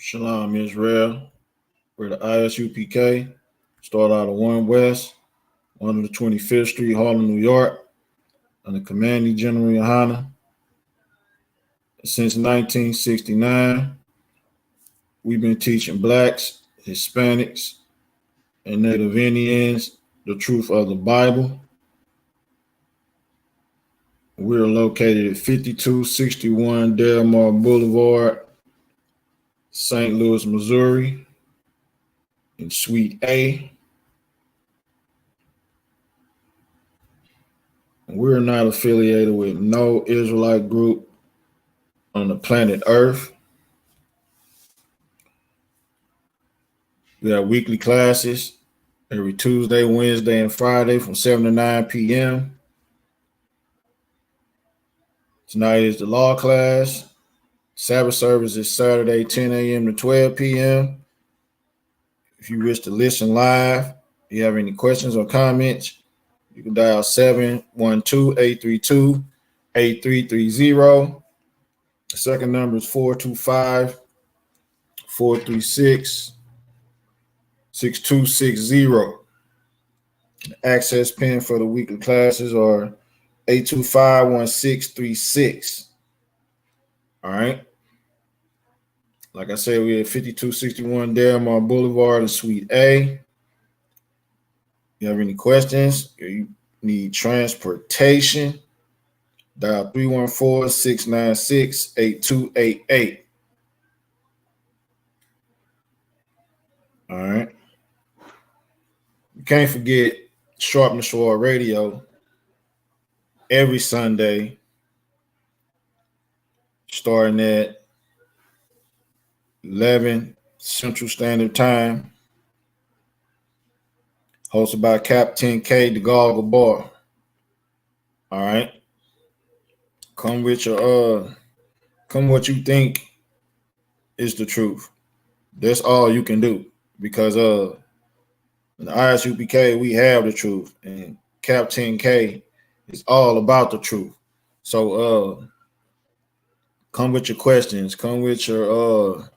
Shalom, Israel. We're the ISUPK. Start out of 1 West, 125th Street, Harlem, New York, under Commanding General Yohana. Since 1969, we've been teaching Blacks, Hispanics, and Native Indians the truth of the Bible. We're located at 5261 Delmar Boulevard, St. Louis, Missouri, in Suite A. We're not affiliated with no Israelite group on the planet Earth. We have weekly classes every Tuesday, Wednesday, and Friday from 7 to 9 p.m. Tonight is the law class. Sabbath service is Saturday, 10 a.m. to 12 p.m. If you wish to listen live, if you have any questions or comments, you can dial 712-832-8330. The second number is 425-436-6260. The access pin for the weekly classes are 825-1636. All right. Like I said, we're at 5261 Delmar Boulevard in Suite A. If you have any questions, or you need transportation, dial 314-696-8288. All right. You can't forget Sharp and Sword Radio every Sunday, starting at 11 Central Standard Time, hosted by Captain K, the Goggle Bar. All right. Come with your come what you think is the truth. That's all you can do, because in the ISUPK we have the truth, and Captain K is all about the truth. So come with your questions, come with your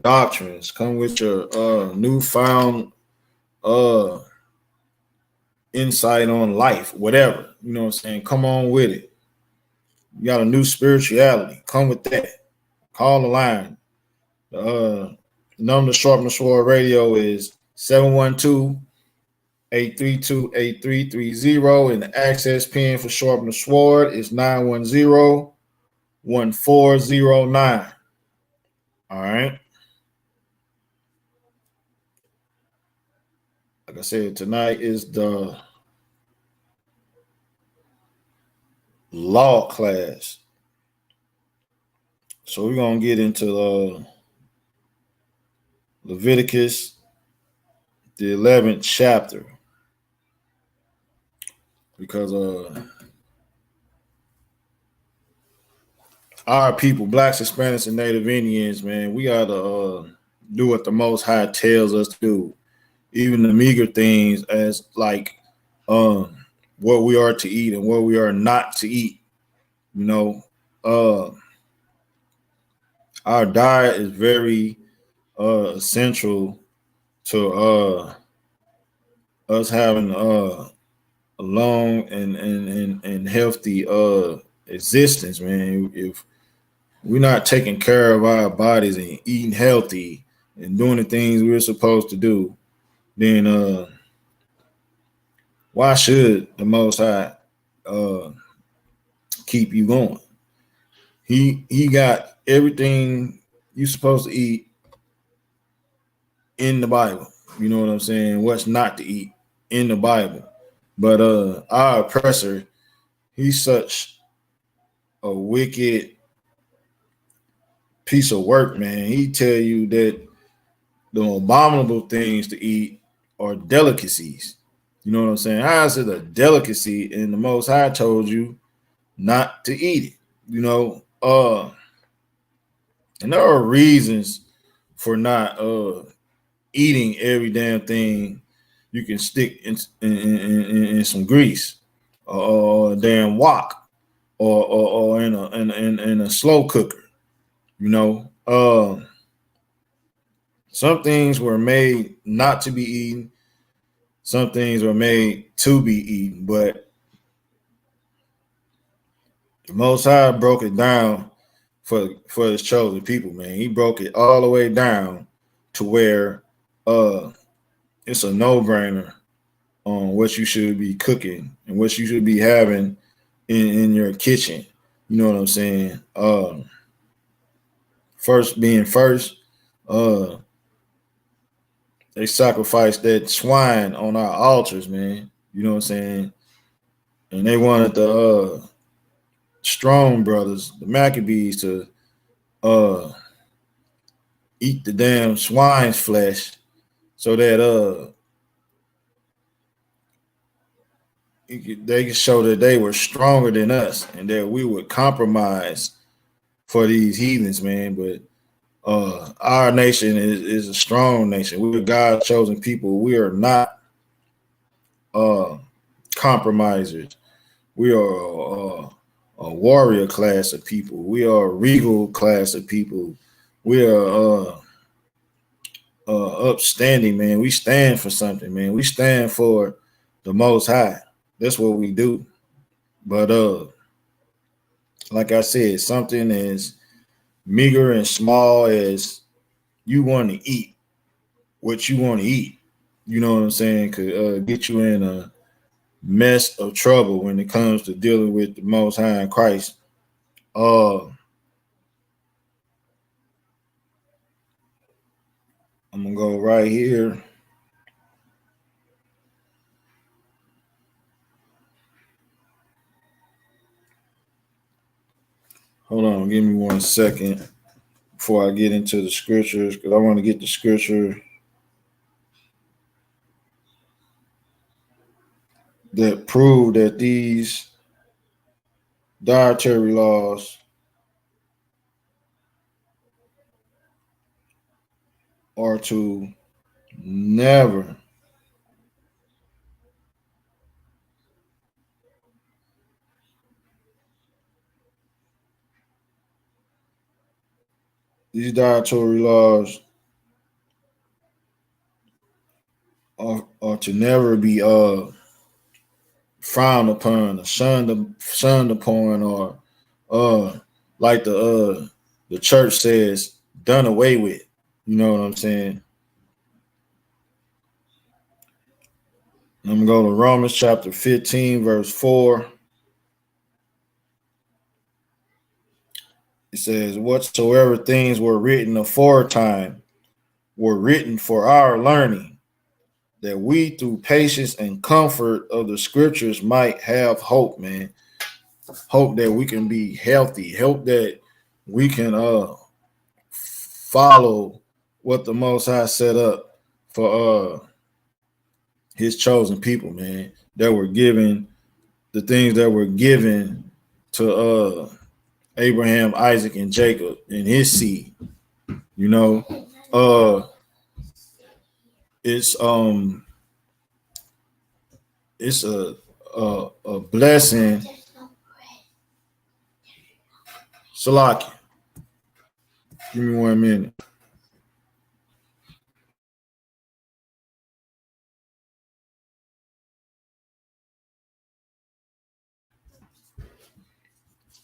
doctrines, come with your newfound insight on life, whatever. You know what I'm saying? Come on with it. You got a new spirituality. Come with that. Call the line. Number to Sharpen the Sword Radio is 712-832-8330, and the access pin for Sharpen the Sword is 910-1409. All right. Like I said, tonight is the law class. So we're going to get into Leviticus, the 11th chapter, because our people, Blacks, Hispanics, and Native Indians, man, we got to do what the Most High tells us to do. Even the meager things, as like what we are to eat and what we are not to eat. You know, our diet is very essential to us having a long and healthy existence, man. If we're not taking care of our bodies and eating healthy and doing the things we're supposed to do, then why should the Most High keep you going? He got everything you're supposed to eat in the Bible. You know what I'm saying? What's not to eat in the Bible. But our oppressor, he's such a wicked piece of work, man. He tell you that the abominable things to eat are delicacies. You know what I'm saying? How is it a delicacy and the Most High told you not to eat it? You know, and there are reasons for not eating every damn thing you can stick in some grease, or a damn wok, or in a slow cooker. You know, Some things were made not to be eaten. Some things were made to be eaten. But the Most High broke it down for his chosen people, man. He broke it all the way down to where it's a no-brainer on what you should be cooking and what you should be having in your kitchen. You know what I'm saying? First being first, they sacrificed that swine on our altars, man. You know what I'm saying? And they wanted the Strong brothers, the Maccabees, to eat the damn swine's flesh so that they could show that they were stronger than us and that we would compromise for these heathens, man. But our nation is a strong nation. We're God's chosen people. We are not compromisers. We are a warrior class of people. We are a regal class of people. We are upstanding, man. We stand for something, man. We stand for the Most High. That's what we do. But like I said, something as meager and small as you want to eat what you want to eat, you know what I'm saying, could get you in a mess of trouble when it comes to dealing with the Most High in Christ. I'm gonna go right here. Hold on, give me 1 second before I get into the scriptures, because I want to get the scripture that prove that these dietary laws are to never these dietary laws are to never be frowned upon or shunned upon, or like the church says, done away with. You know what I'm saying? I'm gonna go to Romans chapter 15, verse 4. It says, whatsoever things were written aforetime were written for our learning, that we through patience and comfort of the scriptures might have hope, man. Hope that we can be healthy, hope that we can follow what the Most High set up for his chosen people, man, that were given the things that were given to Abraham, Isaac, and Jacob and his seed. You know, it's a blessing. Salaki, give me 1 minute.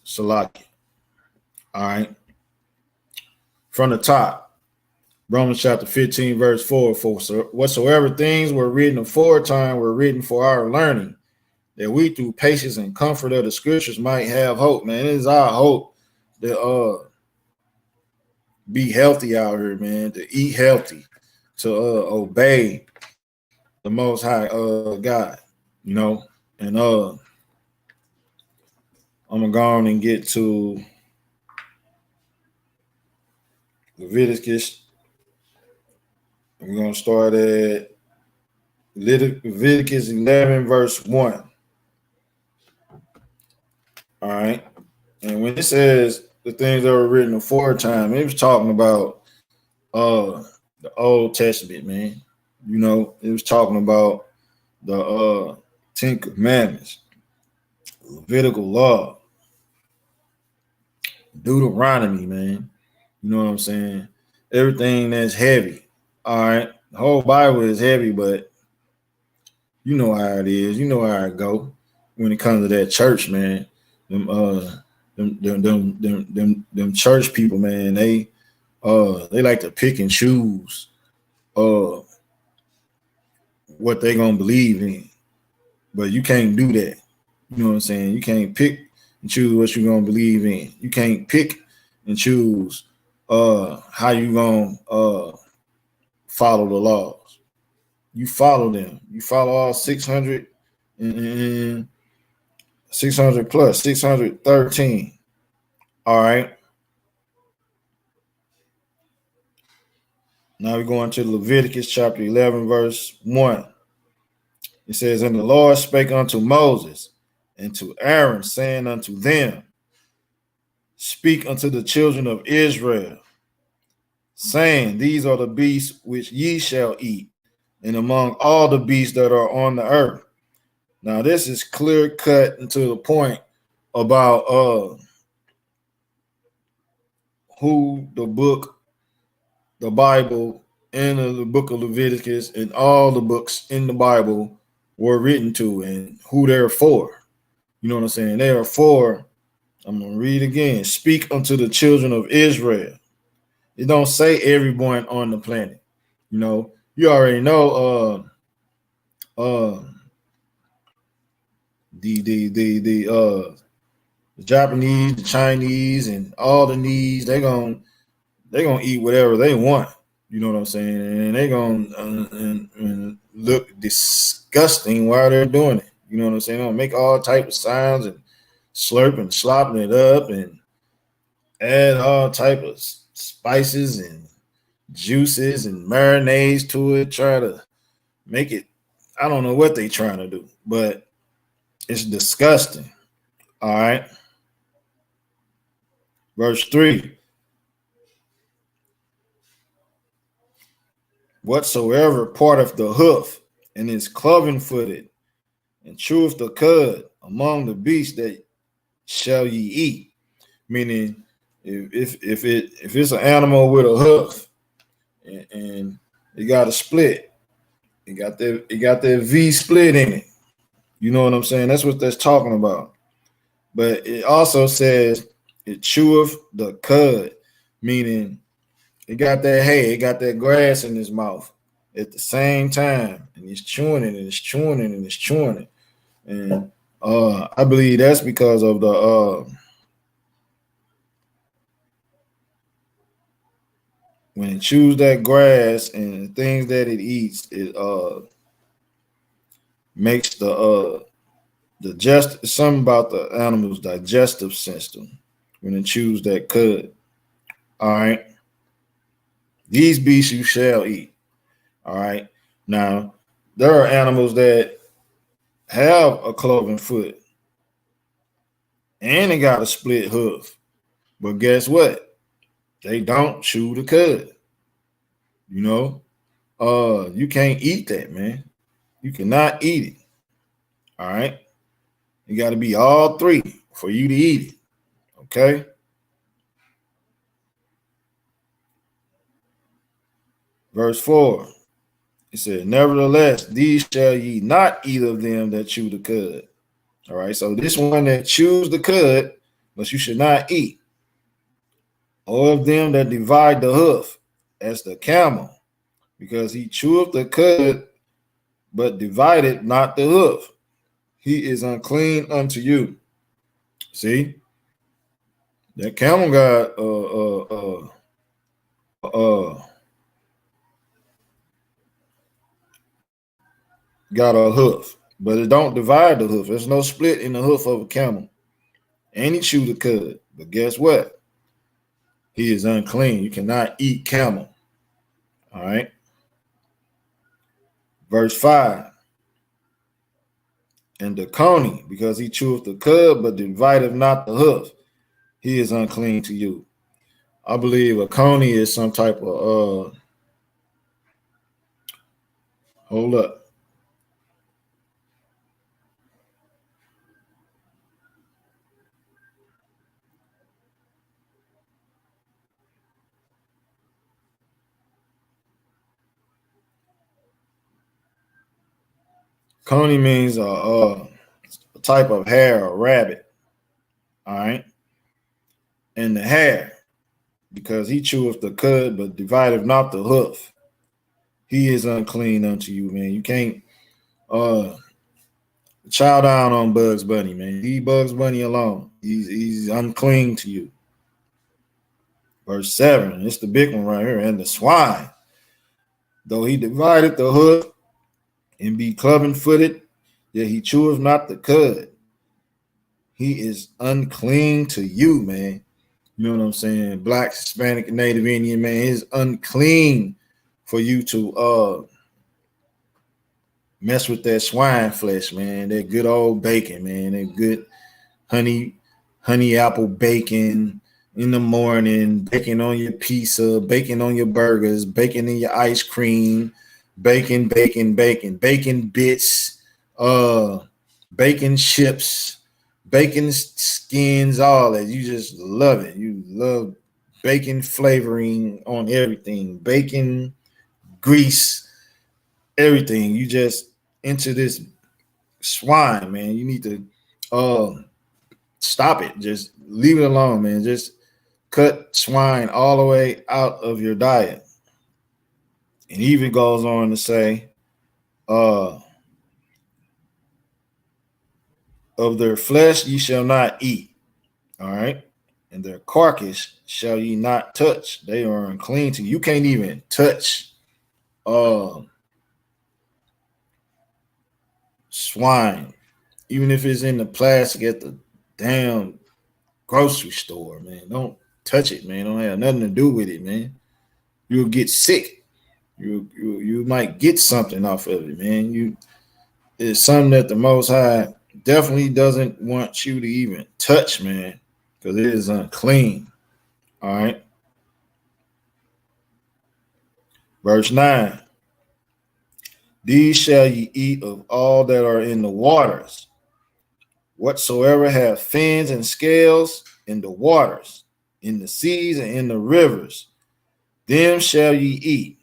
Salaki. All right. From the top, Romans chapter 15, verse 4. For whatsoever things were written aforetime were written for our learning, that we through patience and comfort of the scriptures might have hope. Man, it is our hope to be healthy out here, man, to eat healthy, to obey the Most High God, you know. And I'm gonna go on and get to Leviticus. We're gonna start at Leviticus 11, verse 1. All right. And when it says the things that were written aforetime, it was talking about the Old Testament, man. You know, it was talking about the Ten Commandments, Levitical law, Deuteronomy, man. You know what I'm saying? Everything that's heavy, All right. The whole Bible is heavy, but you know how it is. You know how it go when it comes to that church, man. Them them church people, man. They like to pick and choose uh what they gonna believe in. But you can't do that. You know what I'm saying? You can't pick and choose what you're gonna believe in. You can't pick and choose how you gonna follow the laws. You follow them. You follow all 600 and 600 plus 613. All right. Now we're going to Leviticus chapter 11, verse 1. It says, "And the Lord spake unto Moses and to Aaron, saying unto them, Speak unto the children of Israel, saying, These are the beasts which ye shall eat, and among all the beasts that are on the earth." Now, this is clear cut and to the point about who the Bible, and the book of Leviticus, and all the books in the Bible were written to, and who they're for. You know what I'm saying? They are for, I'm going to read again, speak unto the children of Israel. It don't say everyone on the planet. You know, you already know the Japanese, the Chinese, and all the needs, they gonna eat whatever they want. You know what I'm saying? And they gonna and look disgusting while they're doing it. You know what I'm saying? They'll make all type of sounds and slurping, slopping it up, and add all type of spices and juices and marinades to it. Try to make it. I don't know what they trying to do, but it's disgusting. All right. Verse 3. Whatsoever part of the hoof and is cloven footed and cheweth the cud among the beasts that shall ye eat. Meaning, if it's an animal with a hoof and it got a split, it got that V split in it. You know what I'm saying? That's what that's talking about. But it also says it cheweth the cud, meaning it got that hay, it got that grass in his mouth at the same time, and he's chewing it and it's chewing it and it's chewing it. And I believe that's because of the when it chews that grass and things that it eats, it makes the something about the animal's digestive system when it chews that cud. All right. These beasts you shall eat. All right. Now, there are animals that have a cloven foot and they got a split hoof. But guess what? They don't chew the cud. You know, you can't eat that, man. You cannot eat it. All right. You got to be all three for you to eat it. Okay. Verse 4. It said, "Nevertheless, these shall ye not eat of them that chew the cud." All right. So this one that chews the cud, but you should not eat. Or of them that divide the hoof, as the camel, because he cheweth the cud, but divided not the hoof. He is unclean unto you. See, that camel got a hoof, but it don't divide the hoof. There's no split in the hoof of a camel. And he chewed the cud. But guess what? He is unclean. You cannot eat camel. All right. Verse 5. "And the coney, because he cheweth the cud, but divideth not the hoof, he is unclean to you." I believe a coney is some type of hold up. Coney means a type of hare or rabbit. All right. And the hare, because he cheweth the cud, but divideth not the hoof. He is unclean unto you, man. You can't chow down on Bugs Bunny, man. Leave Bugs Bunny alone. He's unclean to you. Verse 7, it's the big one right here. And the swine, though he divided the hoof and be cloven-footed, yet he cheweth not the cud. He is unclean to you, man. You know what I'm saying? Black, Hispanic, Native Indian, man, is unclean for you to mess with that swine flesh, man. That good old bacon, man. That good honey apple bacon in the morning, bacon on your pizza, bacon on your burgers, bacon in your ice cream, bacon bits, bacon chips, bacon skins, all that. You just love it. You love bacon flavoring on everything, bacon grease, everything. You just into this swine, man. You need to stop it. Just leave it alone, man. Just cut swine all the way out of your diet. And he even goes on to say, of their flesh ye shall not eat. All right. And their carcass shall ye not touch. They are unclean to you. You can't even touch swine, even if it's in the plastic at the damn grocery store, man. Don't touch it, man. Don't have nothing to do with it, man. You'll get sick. You might get something off of it, man. It's something that the Most High definitely doesn't want you to even touch, man, because it is unclean. All right. Verse 9. These shall ye eat of all that are in the waters, whatsoever have fins and scales in the waters, in the seas and in the rivers, them shall ye eat.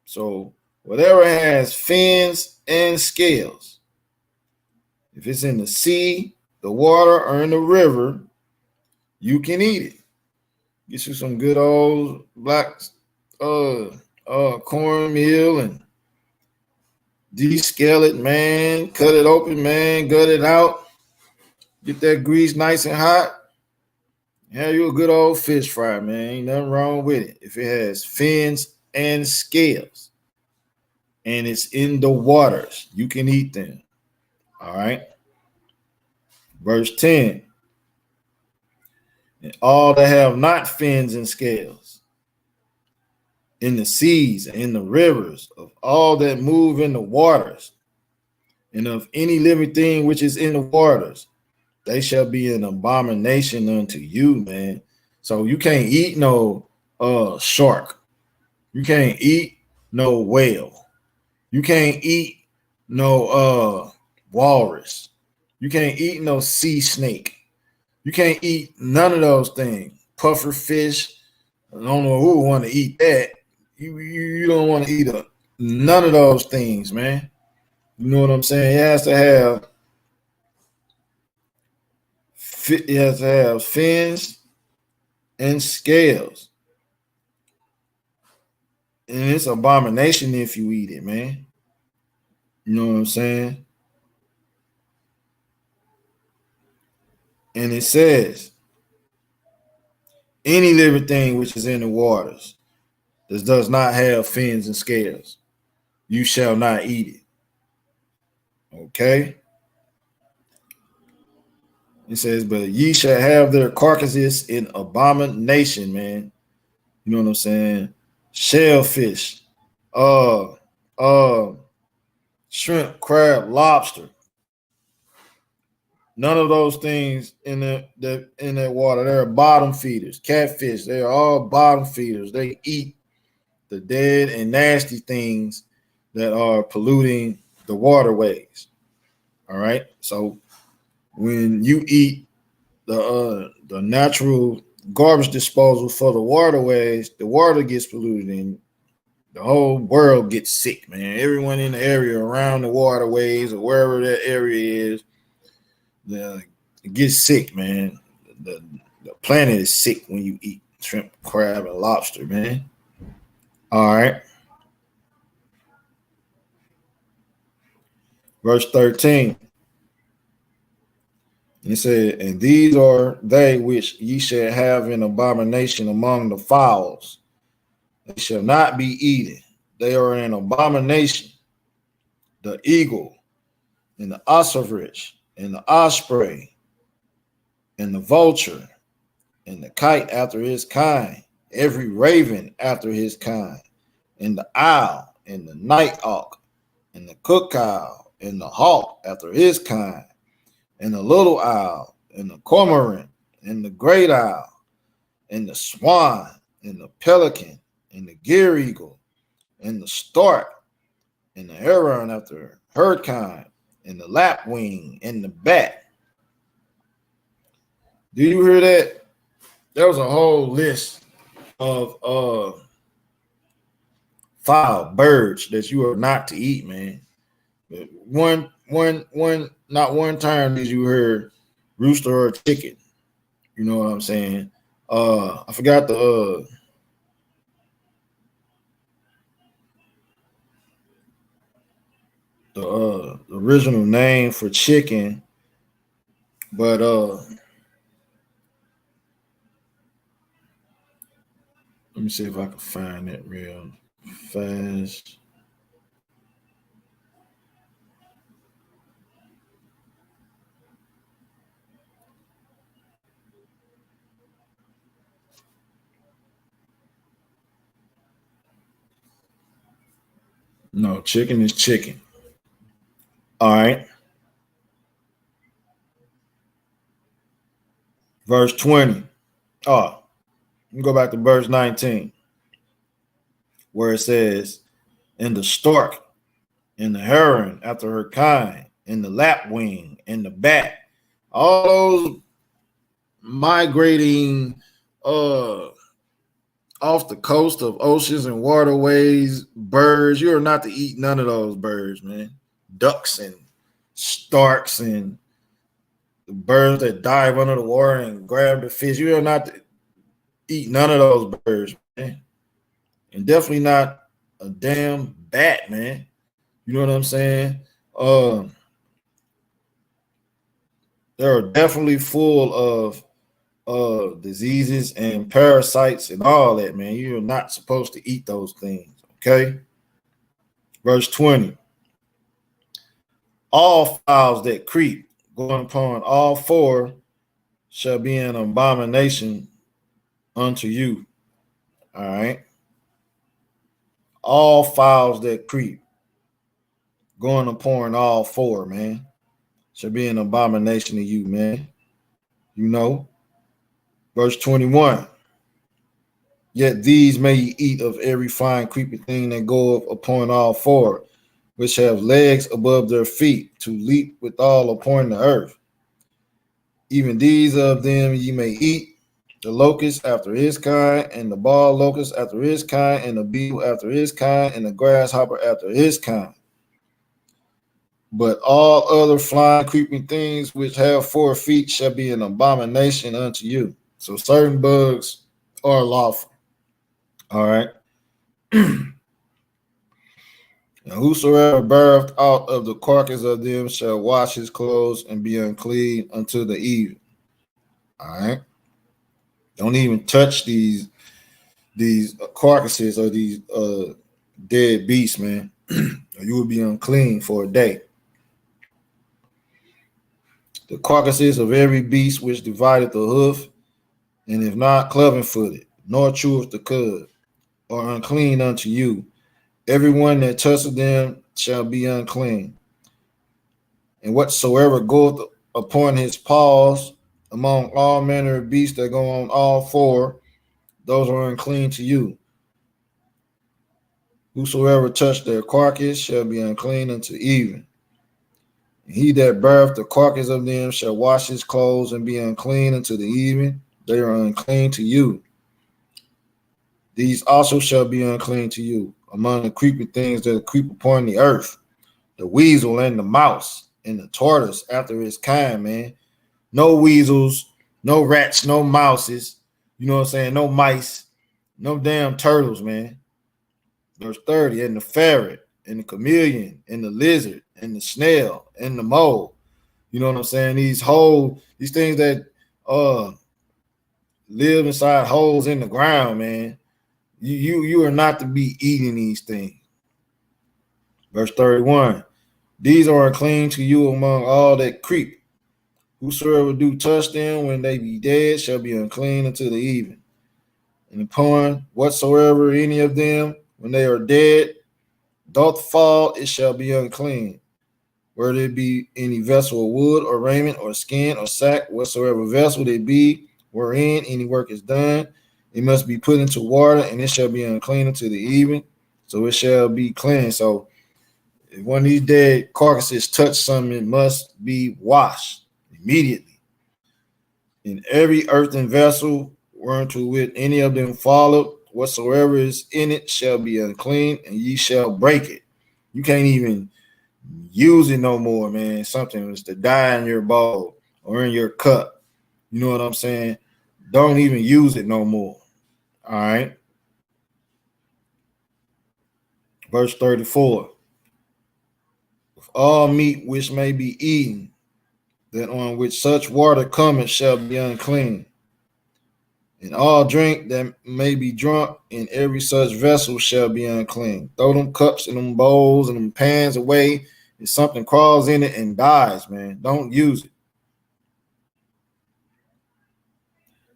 So whatever has fins and scales, if it's in the sea, the water, or in the river, you can eat it. Get you some good old black cornmeal and descale it, man. Cut it open, man. Gut it out. Get that grease nice and hot. Have you a good old fish fry, man. Ain't nothing wrong with it. If it has fins and scales and it's in the waters, you can eat them. All right. Verse 10. And all that have not fins and scales in the seas and in the rivers, of all that move in the waters, and of any living thing which is in the waters, they shall be an abomination unto you, man. So you can't eat no shark. You can't eat no whale. You can't eat no walrus. You can't eat no sea snake. You can't eat none of those things. Puffer fish. I don't know who would want to eat that. You don't want to eat none of those things, man. You know what I'm saying? It has to have fins and scales. And it's abomination if you eat it, man. You know what I'm saying? And it says, any living thing which is in the waters that does not have fins and scales, you shall not eat it. Okay? It says, but ye shall have their carcasses in abomination, man. You know what I'm saying? Shellfish, shrimp, crab, lobster. None of those things in that water. They're bottom feeders. Catfish, they are all bottom feeders. They eat the dead and nasty things that are polluting the waterways. All right. So when you eat the natural garbage disposal for the waterways, the water gets polluted, and The whole world gets sick, man. Everyone in the area around the waterways or wherever that area is, it gets sick, man. The planet is sick when you eat shrimp, crab, and lobster, man. All right. Verse 13. He said, and these are they which ye shall have in abomination among the fowls. They shall not be eaten. They are an abomination. The eagle, and the ostrich, and the osprey, and the vulture, and the kite after his kind, every raven after his kind, and the owl, and the night hawk, and the cuckoo, and the hawk after his kind, and the little owl, and the cormorant, and the great owl, and the swan, and the pelican, and the gear eagle, and the stork, and the heron after her kind, and the lapwing, and the bat. Do you hear that? There was a whole list of fowl, birds that you are not to eat, man. Not one time did you hear rooster or chicken. You know what I'm saying? I forgot the original name for chicken, but let me see if I can find it real fast. No, chicken is chicken. All right. Verse 20. Oh, you go back to verse 19, where it says, and the stork, and the heron after her kind, and the lapwing, and the bat. All those migrating off the coast of oceans and waterways, birds. You are not to eat none of those birds, man. Ducks and storks and the birds that dive under the water and grab the fish. You are not to eat none of those birds, man. And definitely not a damn bat, man. You know what I'm saying? They're definitely full of diseases and parasites and all that, man. You're not supposed to eat those things, okay? Verse 20. All fowls that creep, going upon all four, shall be an abomination unto you. All right. All fowls that creep, going upon all four, man, shall be an abomination to you, man. You know. Verse 21. Yet these may ye eat of every fine creeping thing that goeth upon all four, which have legs above their feet, to leap withal upon the earth. Even these of them ye may eat, the locust after his kind, and the bald locust after his kind, and the beetle after his kind, and the grasshopper after his kind. But all other flying, creeping things which have 4 feet shall be an abomination unto you. So certain bugs are lawful. All right. And whosoever beareth out of the carcass of them shall wash his clothes and be unclean until the even. All right. Don't even touch these carcasses or these dead beasts, man. You will be unclean for a day. The carcasses of every beast which divideth the hoof, and if not cloven-footed, nor cheweth the cud, are unclean unto you. Everyone that toucheth them shall be unclean. And whatsoever goeth upon his paws among all manner of beasts that go on all four, those are unclean to you. Whosoever touch their carcass shall be unclean unto even. And he that beareth the carcass of them shall wash his clothes and be unclean unto the even. They are unclean to you. These also shall be unclean to you. among the creeping things that creep upon the earth. The weasel and the mouse and the tortoise after its kind, man. No weasels, no rats, no mouses. You know what I'm saying? No mice, no damn turtles, man. Verse 30, and the ferret, and the chameleon, and the lizard, and the snail, and the mole. You know what I'm saying? These things that live inside holes in the ground, man. You are not to be eating these things. Verse 31, these are unclean to you among all that creep. Whosoever do touch them when they be dead shall be unclean until the even. And upon whatsoever any of them, when they are dead, doth fall, it shall be unclean. Whether it be any vessel of wood or raiment or skin or sack, whatsoever vessel they be, wherein any work is done, it must be put into water, and it shall be unclean until the even. So it shall be cleansed. So if one of these dead carcasses touch something, it must be washed immediately. In every earthen vessel whereunto with any of them followed, whatsoever is in it shall be unclean, and ye shall break it. You can't even use it no more, man. Something is to die in your bowl or in your cup. You know what I'm saying? Don't even use it no more. All right. Verse 34. With all meat which may be eaten, that on which such water cometh shall be unclean. And all drink that may be drunk in every such vessel shall be unclean. Throw them cups and them bowls and them pans away. If something crawls in it and dies, man, don't use it.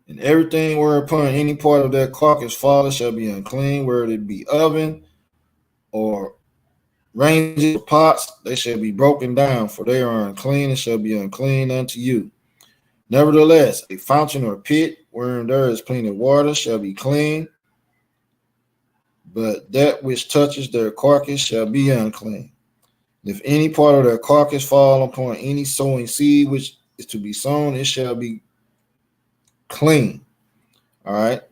And everything whereupon any part of that carcass falleth shall be unclean, whether it be oven or ranges or pots, they shall be broken down, for they are unclean and shall be unclean unto you. Nevertheless, a fountain or pit wherein there is plenty of water shall be clean, but that which touches their carcass shall be unclean. And if any part of their carcass fall upon any sowing seed which is to be sown, it shall be clean. All right.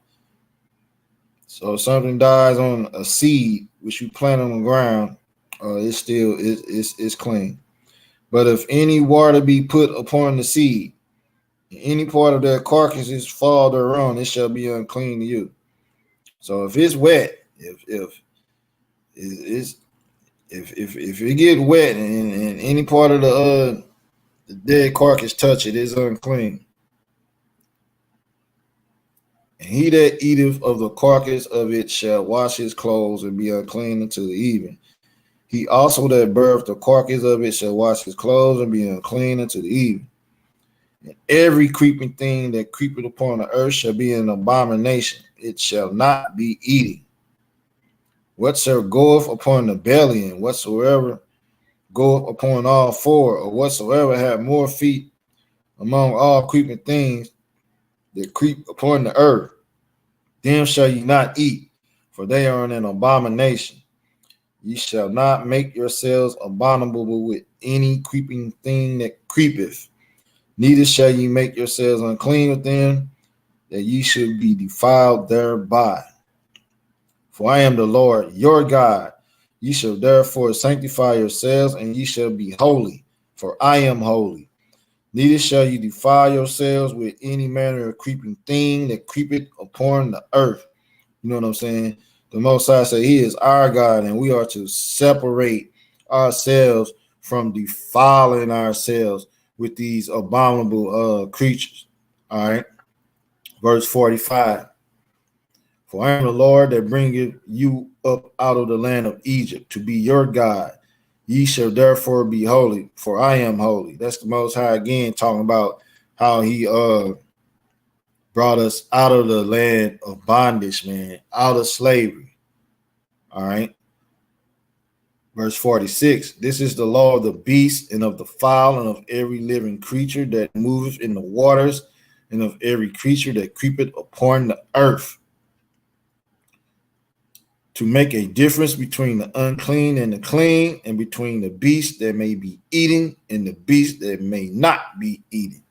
So if something dies on a seed which you plant on the ground, it's still it's clean. But if any water be put upon the seed, any part of that carcass is fall thereon, it shall be unclean to you. So if it's wet, if it get wet and any part of the dead carcass touch it, is unclean. And he that eateth of the carcass of it shall wash his clothes and be unclean until the even. He also that beareth the carcass of it shall wash his clothes and be unclean until the even. And every creeping thing that creepeth upon the earth shall be an abomination. It shall not be eaten. Whatsoever goeth upon the belly, and whatsoever goeth upon all four, or whatsoever have more feet among all creeping things that creep upon the earth, them shall ye not eat, for they are an abomination. Ye shall not make yourselves abominable with any creeping thing that creepeth, neither shall ye make yourselves unclean with them, that ye should be defiled thereby. For I am the Lord your God. Ye shall therefore sanctify yourselves, and ye shall be holy, for I am holy. Neither shall you defile yourselves with any manner of creeping thing that creepeth upon the earth. You know what I'm saying? The Most High said he is our God, and we are to separate ourselves from defiling ourselves with these abominable creatures. All right. Verse 45. For I am the Lord that bringeth you up out of the land of Egypt to be your God. Ye shall therefore be holy, for I am holy. That's the Most High again talking about how he brought us out of the land of bondage, man, out of slavery. All right. Verse 46. This is the law of the beast and of the fowl and of every living creature that moveth in the waters and of every creature that creepeth upon the earth, to make a difference between the unclean and the clean, and between the beast that may be eaten and the beast that may not be eaten.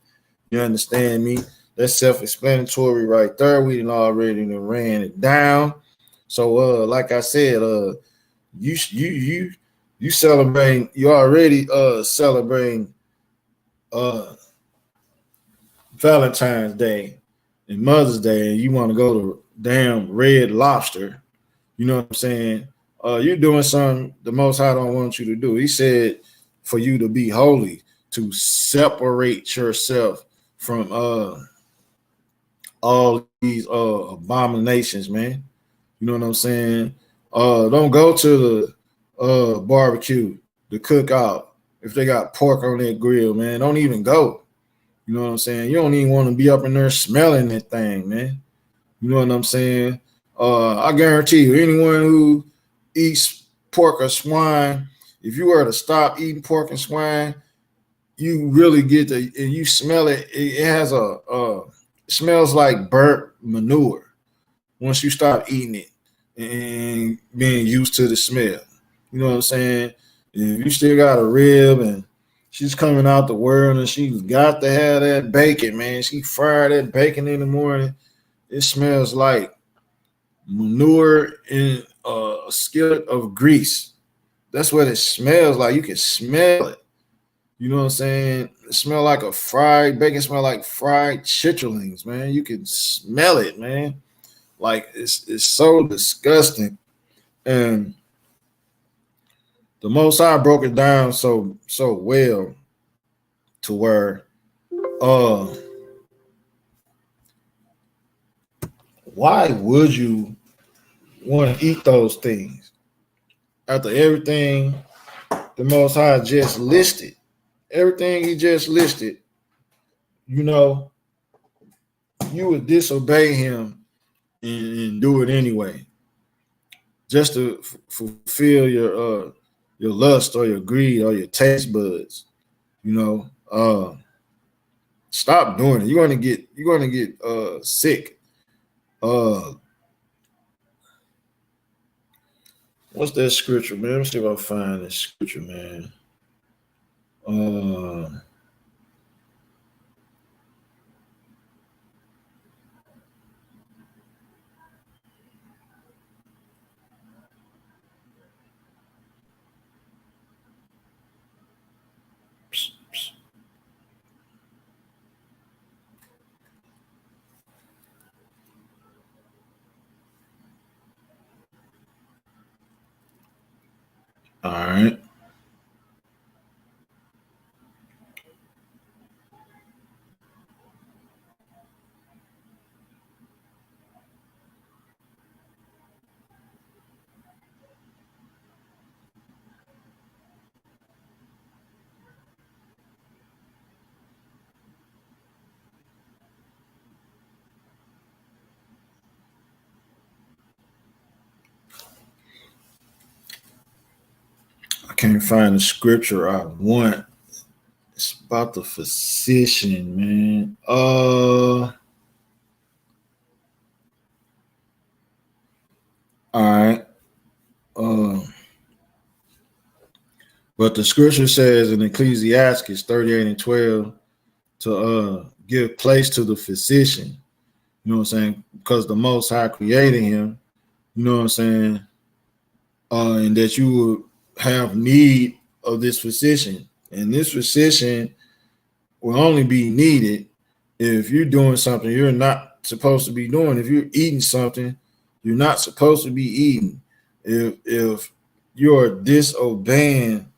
You understand me? That's self-explanatory right there. We done already ran it down. So like I said, You celebrating, you already celebrating uh Valentine's Day and Mother's Day, and you want to go to damn Red Lobster. You know what I'm saying? You're doing something the Most High don't want you to do. He said for you to be holy, to separate yourself from all these abominations, man. You know what I'm saying? Don't go to the barbecue, the cookout. If they got pork on their grill, man, don't even go. You know what I'm saying? You don't even want to be up in there smelling that thing, man. You know what I'm saying? I guarantee you, anyone who eats pork or swine, if you were to stop eating pork and swine, you really get the, and you smell it. It has it smells like burnt manure once you stop eating it and being used to the smell. You know what I'm saying? If you still got a rib and she's coming out the world and she's got to have that bacon, man. She fried that bacon in the morning. It smells like manure in a skillet of grease. That's what it smells like. You can smell it. You know what I'm saying? It smell like a fried bacon, smell like fried chitterlings, man. You can smell it, man. Like it's so disgusting. And the Most High broke it down so well to where why would you want to eat those things after everything the Most High just listed? Everything he just listed, you know, you would disobey him and do it anyway, just to fulfill your lust or your greed or your taste buds. You know, stop doing it. You're gonna get sick. What's that scripture, man? Let me see if I find this scripture, man. All right. I can't find the scripture I want. It's about the physician, man. All right. But the scripture says in Ecclesiastes 38 and 12 to give place to the physician. You know what I'm saying? Because the Most High created him. You know what I'm saying? And that you would have need of this physician. And this physician will only be needed if you're doing something you're not supposed to be doing. If you're eating something you're not supposed to be eating. If you're disobeying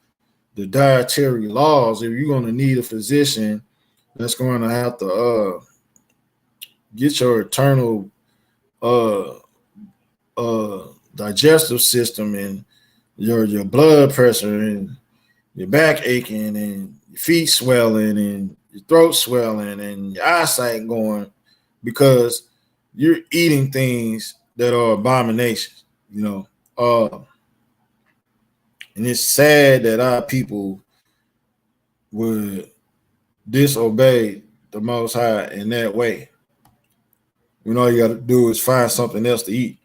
the dietary laws, if you're going to need a physician that's going to have to get your internal digestive system and your blood pressure and your back aching and your feet swelling and your throat swelling and your eyesight going because you're eating things that are abominations, you know. And it's sad that our people would disobey the Most High in that way. You know, all you got to do is find something else to eat.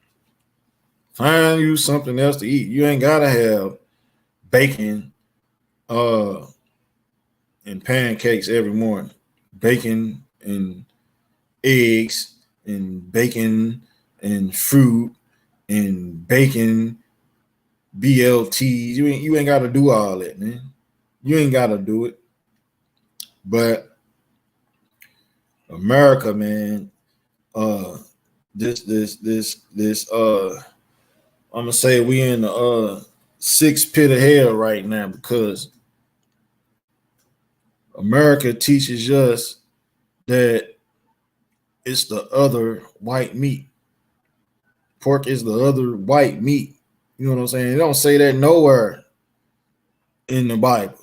Find you something else to eat. You ain't got to have bacon and pancakes every morning. Bacon and eggs and bacon and fruit and bacon BLTs. You ain't got to do all that, man. You ain't got to do it. But America, man, this I'm gonna say we in the sixth pit of hell right now because America teaches us that it's the other white meat. Pork is the other white meat. You know what I'm saying? They don't say that nowhere in the Bible.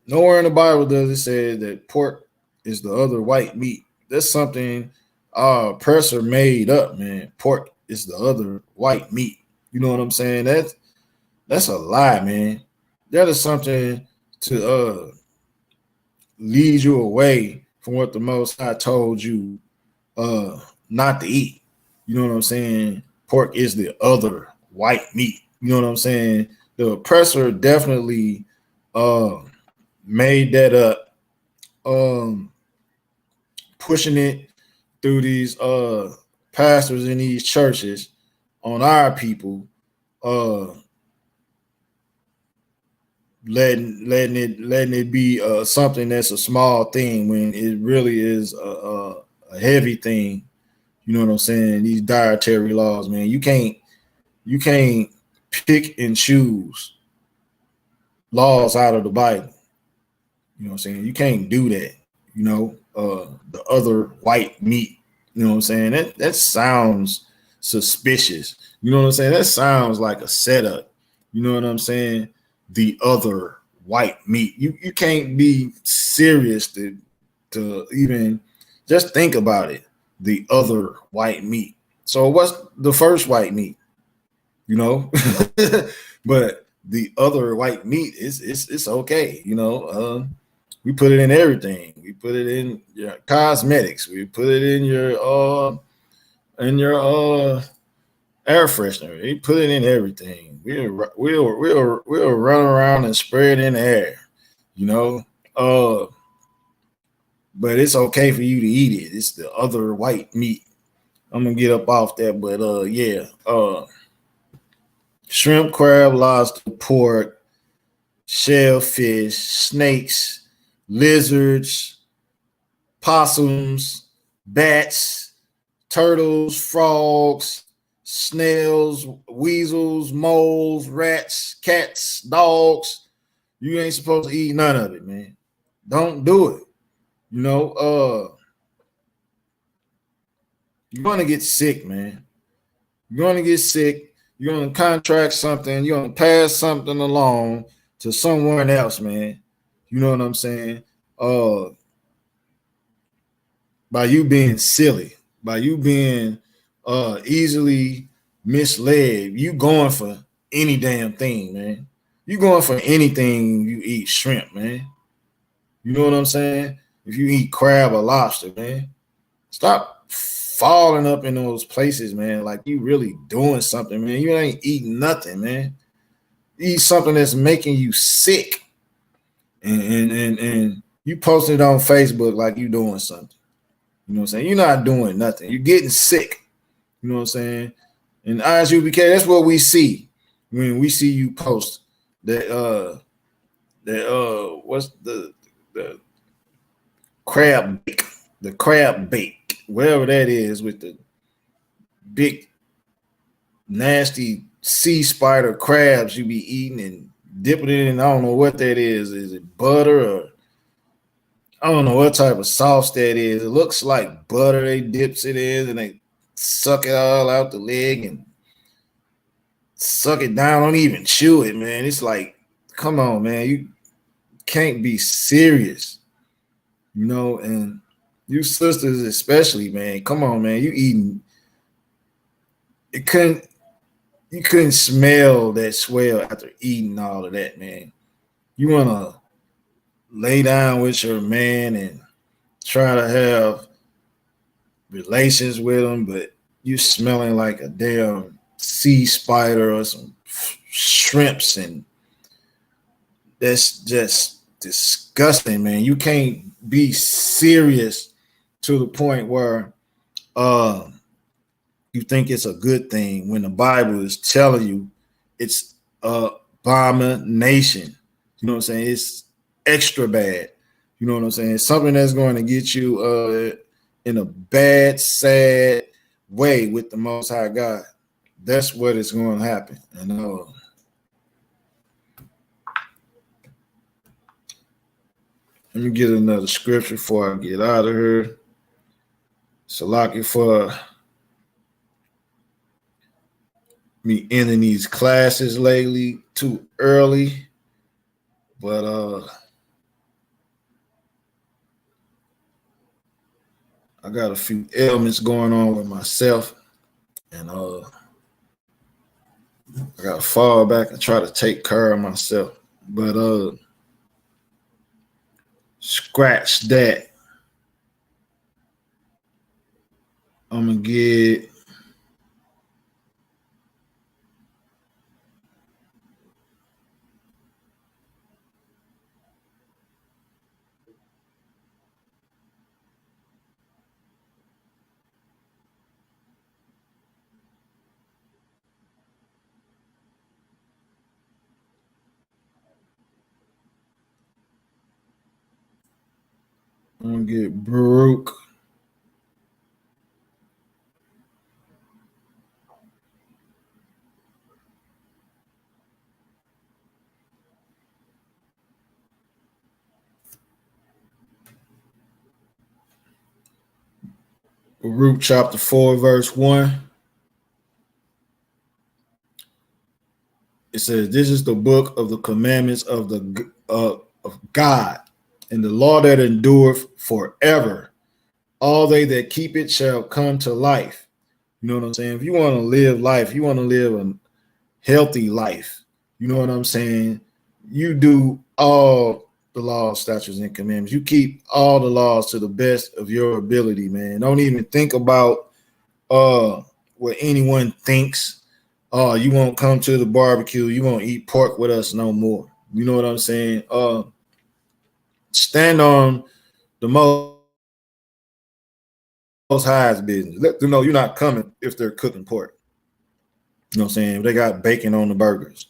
Nowhere in the Bible does it say that pork is the other white meat. That's something our oppressor made up, man. Pork is the other white meat. You know what I'm saying? That's a lie, man. That is something to lead you away from what the Most High told you not to eat. You know what I'm saying? Pork is the other white meat. You know what I'm saying? The oppressor definitely made that up, pushing it through these pastors in these churches on our people, letting it be something that's a small thing when it really is a heavy thing. You know what I'm saying? These dietary laws, man. You can't pick and choose laws out of the Bible. You know what I'm saying? You can't do that. You know, the other white meat. You know what I'm saying? That sounds suspicious. You know what I'm saying? That sounds like a setup. You know what I'm saying? The other white meat. You can't be serious to even just think about it. The other white meat. So what's the first white meat? You know, but the other white meat is it's okay. You know, we put it in everything. We put it in your cosmetics. We put it in your air freshener. We put it in everything. We'll run around and spray it in the air. You know, but it's okay for you to eat it. It's the other white meat. I'm gonna get up off that, but yeah, shrimp, crab, lobster, pork, shellfish, snakes, lizards, possums, bats, turtles, frogs, snails, weasels, moles, rats, cats, dogs. You ain't supposed to eat none of it, man. Don't do it. You know, you're gonna get sick, man. You're gonna get sick. You're gonna contract something. You're gonna pass something along to someone else, man. You know what I'm saying? By you being silly, by you being easily misled, you going for any damn thing, man. You going for anything you eat shrimp, man. You know what I'm saying? If you eat crab or lobster, man, stop falling up in those places, man. Like you really doing something, man. You ain't eating nothing, man. You eat something that's making you sick, and you posting it on Facebook like you doing something. You know what I'm saying? You're not doing nothing. You're getting sick. You know what I'm saying? And ISUPK, that's what we see when we see you post that what's the crab bake, the crab bake, whatever that is, with the big nasty sea spider crabs you be eating and dipping it in. I don't know what that is. Is it butter or I don't know what type of sauce that is. It looks like butter. They dips it in and they suck it all out the leg and suck it down. Don't even chew it, man. It's like, come on, man. You can't be serious, you know. And you sisters especially, man. Come on, man. You eating. You couldn't smell that swell after eating all of that, man. You wanna lay down with your man and try to have relations with him, but you smelling like a damn sea spider or some shrimps, and that's just disgusting, man. You can't be serious to the point where you think it's a good thing when the Bible is telling you it's abomination. You know what I'm saying? It's extra bad. You know what I'm saying? Something that's going to get you in a bad, sad way with the Most High God. That's what is going to happen. And let me get another scripture before I get out of here. Salaki for me ending these classes lately too early. But I got a few ailments going on with myself. And I gotta fall back and try to take care of myself. But scratch that. I'm gonna get Baruch. Baruch chapter 4, verse 1. It says, "This is the book of the commandments of the of God, and the law that endureth forever. All they that keep it shall come to life." You know what I'm saying? If you want to live life, you want to live a healthy life. You know what I'm saying? You do all the laws, statutes, and commandments. You keep all the laws to the best of your ability, man. Don't even think about what anyone thinks. Oh, you won't come to the barbecue. You won't eat pork with us no more. You know what I'm saying? Stand on the most high's business. Let them know you're not coming if they're cooking pork. You know what I'm saying? If they got bacon on the burgers,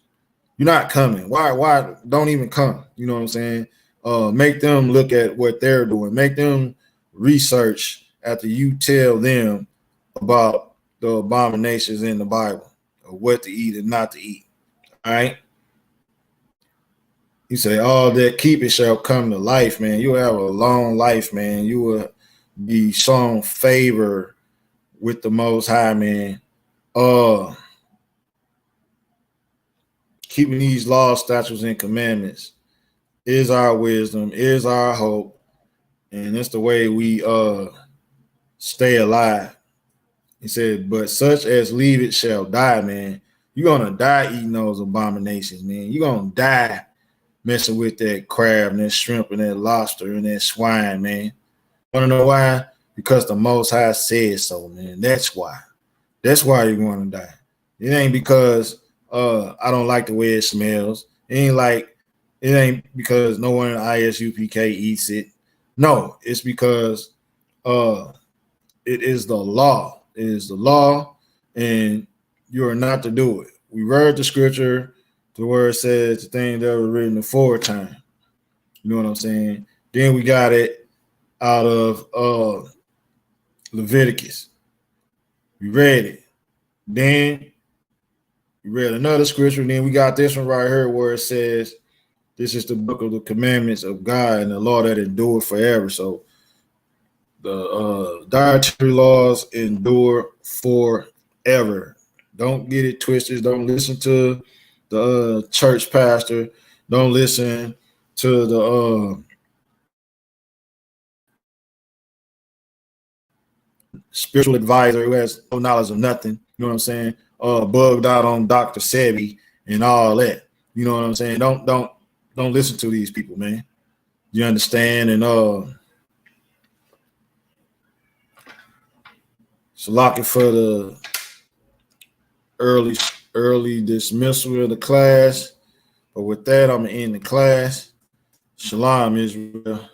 you're not coming. Why don't even come? You know what I'm saying? Make them look at what they're doing. Make them research after you tell them about the abominations in the Bible, or what to eat and not to eat. All right. You say, "All that keep it shall come to life," man. You will have a long life, man. You will be shown favor with the Most High, man. Keeping these laws, statutes, and commandments is our wisdom, is our hope, and it's the way we stay alive. He said, "But such as leave it shall die," man. You're gonna die eating those abominations, man. You're gonna die messing with that crab and that shrimp and that lobster and that swine, man. Wanna know why? Because the Most High said so, man. That's why. That's why you're going to die. It ain't because I don't like the way it smells. It ain't because no one in ISUPK eats it. No, it's because it is the law. It is the law, and you are not to do it. We read the scripture to where it says the thing that was written aforetime. You know what I'm saying? Then we got it out of Leviticus. We read it. Then we read another scripture. Then we got this one right here where it says, "This is the book of the commandments of God and the law that endure forever." So the dietary laws endure forever. Don't get it twisted. Don't listen to the church pastor. Don't listen to the spiritual advisor who has no knowledge of nothing. You know what I'm saying? Bugged out on Dr. Sebi and all that. You know what I'm saying? Don't listen to these people, man. You understand? And so lock it for the early dismissal of the class. But with that, I'm gonna end the class. Shalom, Israel.